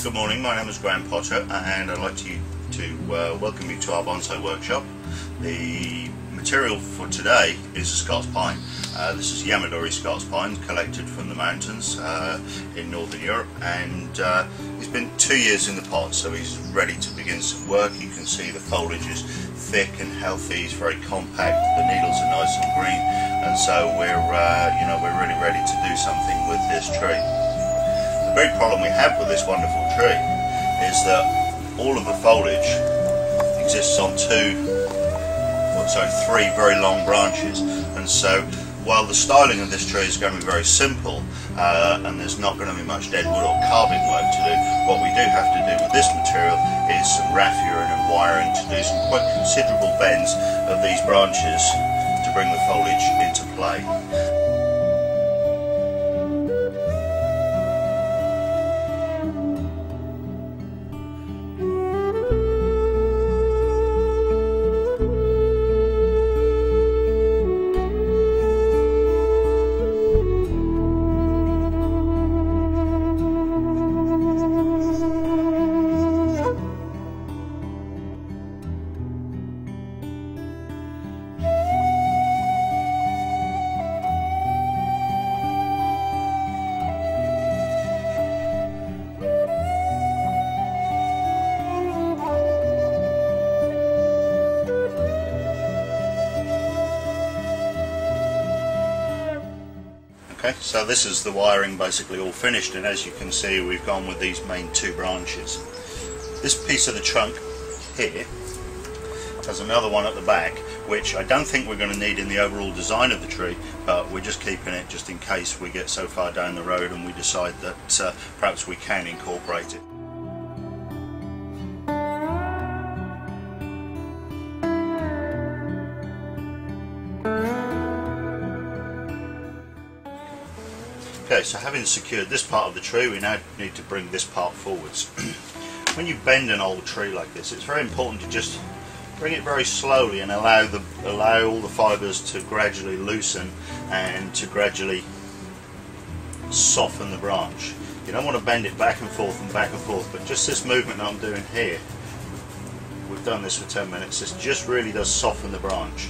Good morning, my name is Graham Potter and I'd like to welcome you to our bonsai workshop. The material for today is a Scots pine. This is Yamadori Scots pine collected from the mountains in Northern Europe, and he's been 2 years in the pot, so he's ready to begin some work. You can see the foliage is thick and healthy, he's very compact, the needles are nice and green, and so we're really ready to do something with this tree. The big problem we have with this wonderful tree is that all of the foliage exists on three very long branches, and so while the styling of this tree is going to be very simple and there's not going to be much dead wood or carving work to do, what we do have to do with this material is some raffia and wiring to do some quite considerable bends of these branches to bring the foliage into play. Okay, so this is the wiring basically all finished, and as you can see we've gone with these main two branches. This piece of the trunk here has another one at the back, which I don't think we're going to need in the overall design of the tree, but we're just keeping it just in case we get so far down the road and we decide that perhaps we can incorporate it. Okay, so having secured this part of the tree, we now need to bring this part forwards. When you bend an old tree like this, it's very important to just bring it very slowly and allow all the fibres to gradually loosen and to gradually soften the branch. You don't want to bend it back and forth, but just this movement that I'm doing here, we've done this for 10 minutes, this just really does soften the branch.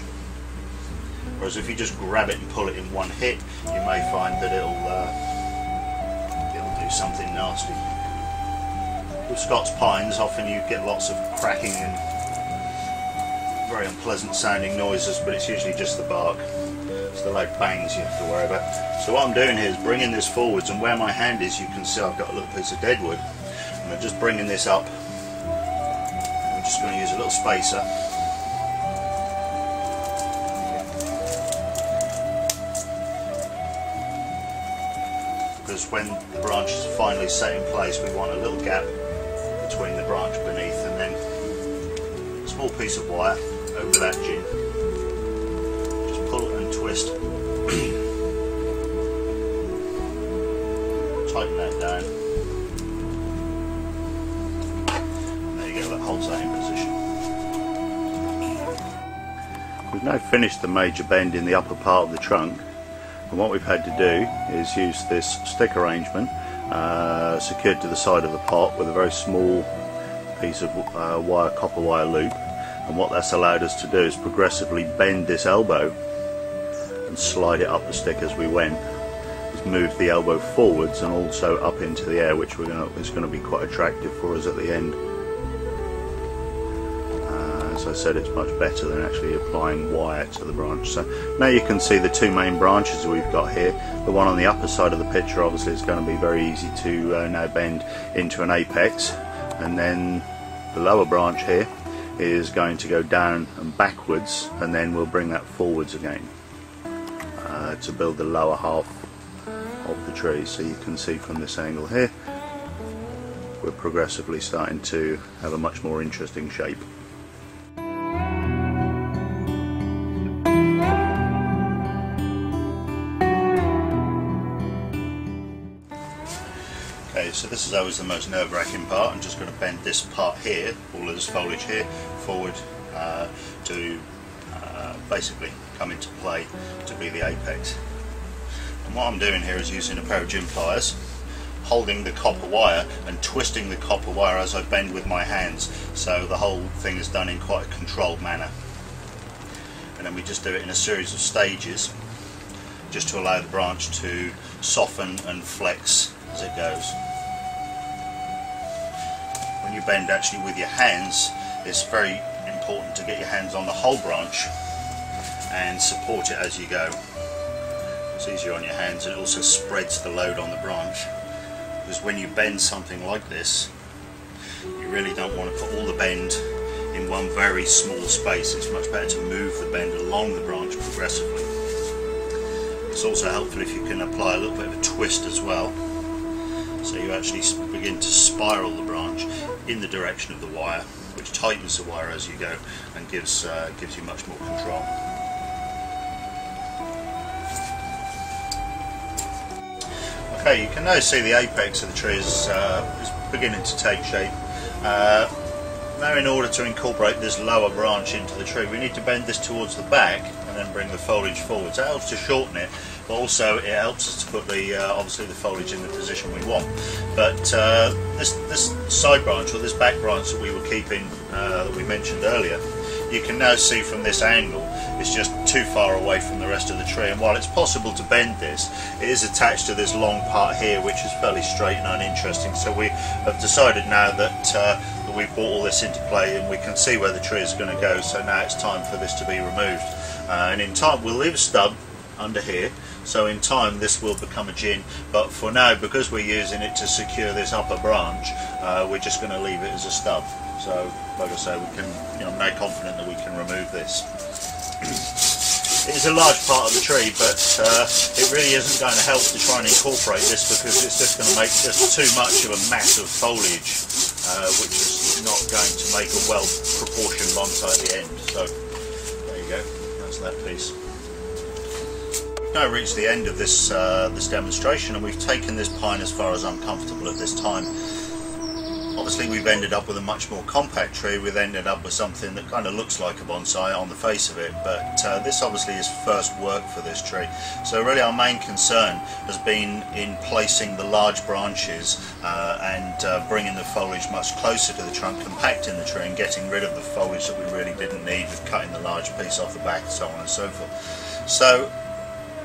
Whereas if you just grab it and pull it in one hit, you may find that it'll do something nasty. With Scots pines, often you get lots of cracking and very unpleasant sounding noises, but it's usually just the bark. It's the loud bangs you have to worry about. So what I'm doing here is bringing this forwards, and where my hand is, you can see I've got a little piece of deadwood, and I'm just bringing this up. I'm just going to use a little spacer. Because when the branch is finally set in place, we want a little gap between the branch beneath, and then a small piece of wire over that jig. Just pull and twist. Tighten that down. And there you go, that holds that in position. We've now finished the major bend in the upper part of the trunk. And what we've had to do is use this stick arrangement secured to the side of the pot with a very small piece of copper wire loop, and what that's allowed us to do is progressively bend this elbow and slide it up the stick as we went. It's moved the elbow forwards and also up into the air, which is going to be quite attractive for us at the end. As I said, it's much better than actually applying wire to the branch. So now you can see the two main branches we've got here. The one on the upper side of the picture obviously is going to be very easy to now bend into an apex, and then the lower branch here is going to go down and backwards, and then we'll bring that forwards again to build the lower half of the tree. So you can see from this angle here we're progressively starting to have a much more interesting shape. Okay, so this is always the most nerve-wracking part. I'm just going to bend this part here, all of this foliage here, forward to basically come into play to be the apex. And what I'm doing here is using a pair of gym pliers, holding the copper wire and twisting the copper wire as I bend with my hands, so the whole thing is done in quite a controlled manner. And then we just do it in a series of stages, just to allow the branch to soften and flex as it goes. When you bend actually with your hands, it's very important to get your hands on the whole branch and support it as you go. It's easier on your hands, and it also spreads the load on the branch, because when you bend something like this, you really don't want to put all the bend in one very small space. It's much better to move the bend along the branch progressively. It's also helpful if you can apply a little bit of a twist as well, so you actually begin to spiral the branch in the direction of the wire, which tightens the wire as you go and gives you much more control. Okay, you can now see the apex of the tree is beginning to take shape. Now, in order to incorporate this lower branch into the tree, we need to bend this towards the back and then bring the foliage forward. So it helps to shorten it, but also it helps us to put the obviously the foliage in the position we want. But this side branch, or this back branch that we were keeping, that we mentioned earlier, you can now see from this angle it's just too far away from the rest of the tree, and while it's possible to bend this, it is attached to this long part here which is fairly straight and uninteresting. So we have decided now that we've brought all this into play and we can see where the tree is going to go, so now it's time for this to be removed. And in time we'll leave a stub under here, so in time this will become a gin, but for now, because we're using it to secure this upper branch, we're just going to leave it as a stub. So like I say, we can, I'm now confident that we can remove this. It is a large part of the tree, but it really isn't going to help to try and incorporate this, because it's just going to make just too much of a mass of foliage, which is not going to make a well proportioned bonsai at the end. So there you go, that's that piece. We've now reached the end of this this demonstration, and we've taken this pine as far as I'm comfortable at this time. Obviously we've ended up with a much more compact tree. We've ended up with something that kind of looks like a bonsai on the face of it, but this obviously is first work for this tree. So really our main concern has been in placing the large branches and bringing the foliage much closer to the trunk, compacting the tree and getting rid of the foliage that we really didn't need, with cutting the large piece off the back and so on and so forth. So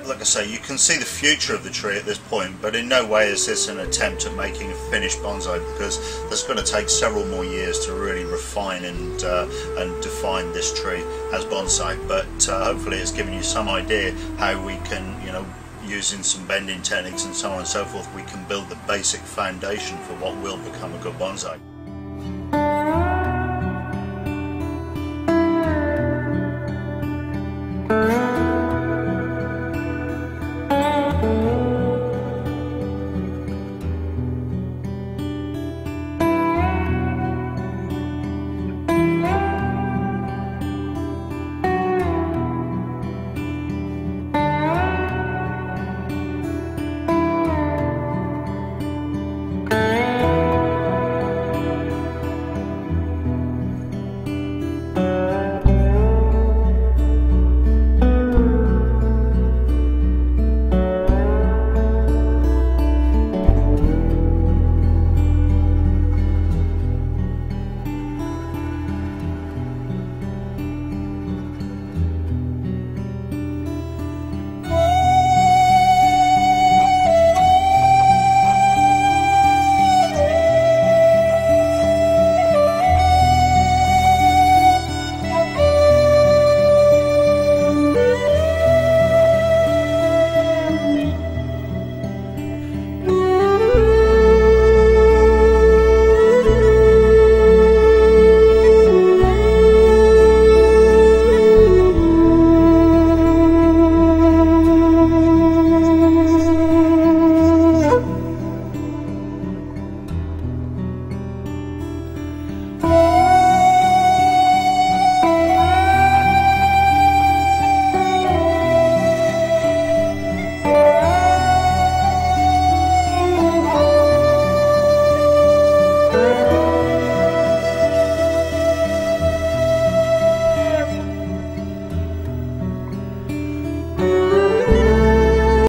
like I say, you can see the future of the tree at this point, but in no way is this an attempt at making a finished bonsai, because that's going to take several more years to really refine and define this tree as bonsai. But hopefully it's given you some idea how we can, using some bending techniques and so on and so forth, we can build the basic foundation for what will become a good bonsai.